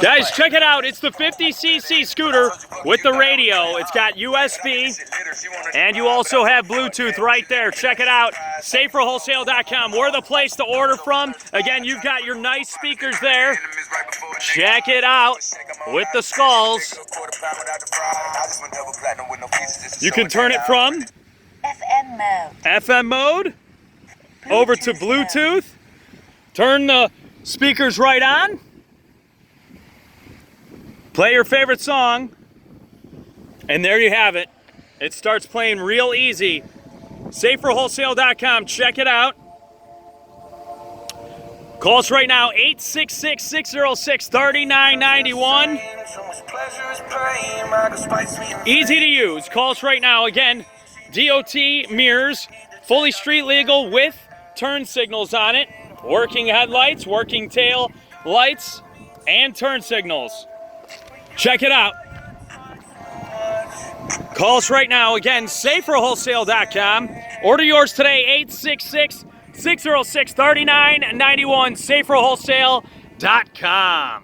Guys, check it out. It's the 50cc scooter with the radio. It's got USB, and you also have Bluetooth right there. Check it out. SaferWholesale.com. We're the place to order from. Again, you've got your nice speakers there. Check it out with the skulls. You can turn it from FM mode over to Bluetooth. Turn the speakers right on. Play your favorite song, and there you have it. It starts playing real easy. SaferWholesale.com, check it out. Call us right now, 866-606-3991. Easy to use. Call us right now. Again, DOT mirrors, fully street legal with turn signals on it, working headlights, working tail lights, and turn signals. Check it out. Call us right now. Again, SaferWholesale.com. Order yours today, 866-606-3991, SaferWholesale.com.